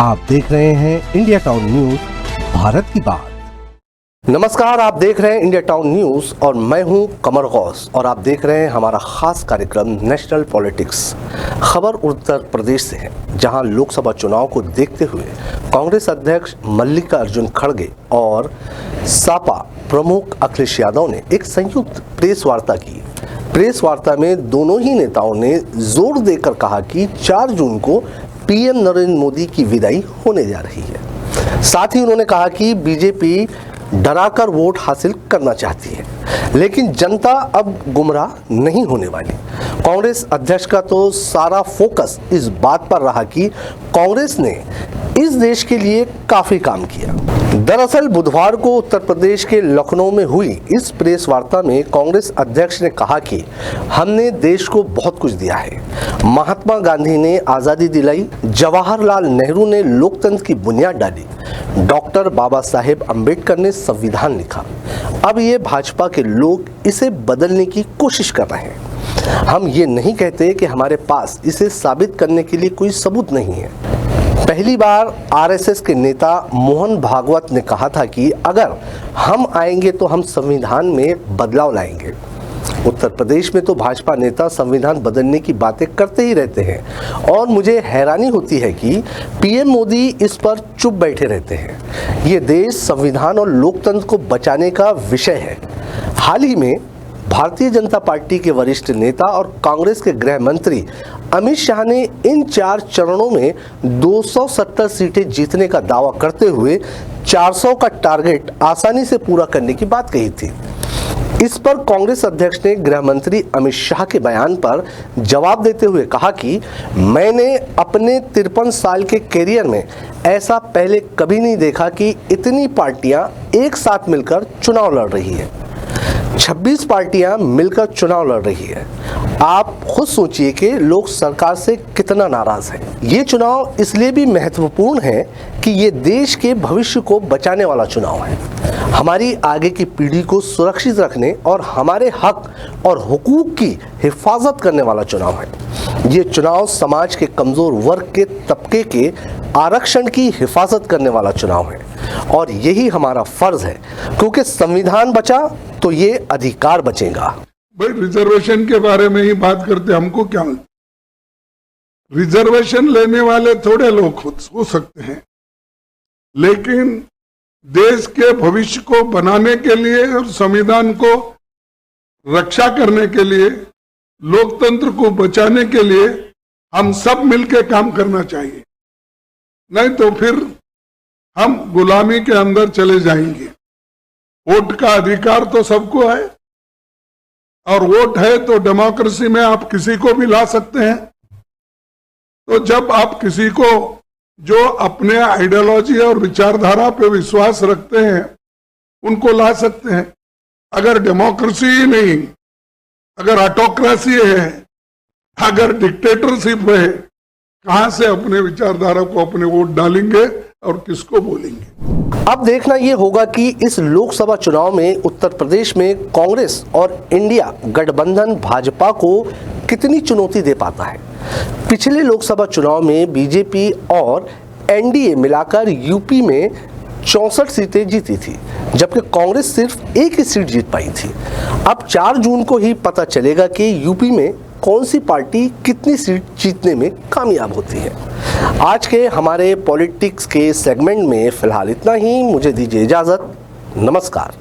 आप देख रहे हैं इंडिया टाउन न्यूज, भारत की बात। नमस्कार, आप देख रहे हैं इंडिया टाउन न्यूज और मैं हूं कमर गौस और आप देख रहे हैं हमारा खास कार्यक्रम नेशनल पॉलिटिक्स। खबर उत्तर प्रदेश से है, जहां लोकसभा चुनाव को देखते हुए कांग्रेस अध्यक्ष मल्लिकार्जुन खड़गे और सपा प्रमुख अखिलेश यादव ने एक संयुक्त प्रेस वार्ता की। प्रेस वार्ता में दोनों ही नेताओं ने जोर देकर कहा कि 4 जून को पीएम नरेंद्र मोदी की विदाई होने जा रही है। साथ ही उन्होंने कहा कि बीजेपी डराकर वोट हासिल करना चाहती है, लेकिन जनता अब गुमराह नहीं होने वाली। कांग्रेस अध्यक्ष का तो सारा फोकस इस बात पर रहा कि कांग्रेस ने इस देश के लिए काफी काम किया। दरअसल बुधवार को उत्तर प्रदेश के लखनऊ में हुई इस प्रेस वार्ता में कांग्रेस अध्यक्ष ने कहा कि हमने देश को बहुत कुछ दिया है। महात्मा गांधी ने आजादी दिलाई, जवाहरलाल नेहरू ने लोकतंत्र की बुनियाद डाली, डॉक्टर बाबा साहेब अम्बेडकर ने संविधान लिखा। अब ये भाजपा के लोग इसे बदलने की कोशिश कर रहे हैं। हम ये नहीं कहते कि हमारे पास इसे साबित करने के लिए कोई सबूत नहीं है। पहली बार आरएसएस के नेता मोहन भागवत ने कहा था कि अगर हम आएंगे तो हम संविधान में बदलाव लाएंगे। उत्तर प्रदेश में तो भाजपा नेता संविधान बदलने की बातें करते ही रहते हैं और मुझे हैरानी होती है कि पीएम मोदी इस पर चुप बैठे रहते हैं। ये देश संविधान और लोकतंत्र को बचाने का विषय है। हाल ही में भारतीय जनता पार्टी के वरिष्ठ नेता और कांग्रेस के गृह मंत्री अमित शाह ने इन 4 चरणों में 270 सीटें जीतने का दावा करते हुए 400 का टारगेट आसानी से पूरा करने की बात कही थी। इस पर कांग्रेस अध्यक्ष ने गृह मंत्री अमित शाह के बयान पर जवाब देते हुए कहा कि मैंने अपने 53 साल के कैरियर में ऐसा पहले कभी नहीं देखा कि इतनी पार्टियां एक साथ मिलकर चुनाव लड़ रही है। 26 पार्टियां मिलकर चुनाव लड़ रही है। आप खुद सोचिए कि लोग सरकार से कितना नाराज हैं। ये चुनाव इसलिए भी महत्वपूर्ण है कि ये देश के भविष्य को बचाने वाला चुनाव है। हमारी आगे की पीढ़ी को सुरक्षित रखने और हमारे हक और हुकूक की हिफाजत करने वाला चुनाव है। ये चुनाव समाज के कमजोर वर्ग के तबके के आरक्षण की हिफाजत करने वाला चुनाव है और यही हमारा फर्ज है, क्योंकि संविधान बचा तो ये अधिकार बचेगा। भाई रिजर्वेशन के बारे में ही बात करते, हमको क्या? रिजर्वेशन लेने वाले थोड़े लोग खुद हो सकते हैं, लेकिन देश के भविष्य को बनाने के लिए और संविधान को रक्षा करने के लिए, लोकतंत्र को बचाने के लिए हम सब मिलकर काम करना चाहिए। नहीं तो फिर हम गुलामी के अंदर चले जाएंगे। वोट का अधिकार तो सबको है और वोट है तो डेमोक्रेसी में आप किसी को भी ला सकते हैं। तो जब आप किसी को जो अपने आइडियोलॉजी और विचारधारा पे विश्वास रखते हैं उनको ला सकते हैं। अगर डेमोक्रेसी ही नहीं, अगर ऑटोक्रेसी है, अगर डिक्टेटरशिप है, कहां से अपने विचारधारा को अपने वोट डालेंगे और किसको बोलेंगे? अब देखना यह होगा कि इस लोकसभा चुनाव में उत्तर प्रदेश में कांग्रेस और इंडिया गठबंधन भाजपा को कितनी चुनौती दे पाता है। पिछले लोकसभा चुनाव में बीजेपी और एनडीए मिलाकर यूपी में 64 सीटें जीती थी, जबकि कांग्रेस सिर्फ 1 ही सीट जीत पाई थी। अब 4 जून को ही पता चलेगा कि यूपी में कौन सी पार्टी कितनी सीट जीतने में कामयाब होती है। आज के हमारे पॉलिटिक्स के सेगमेंट में फिलहाल इतना ही। मुझे दीजिए इजाजत। नमस्कार।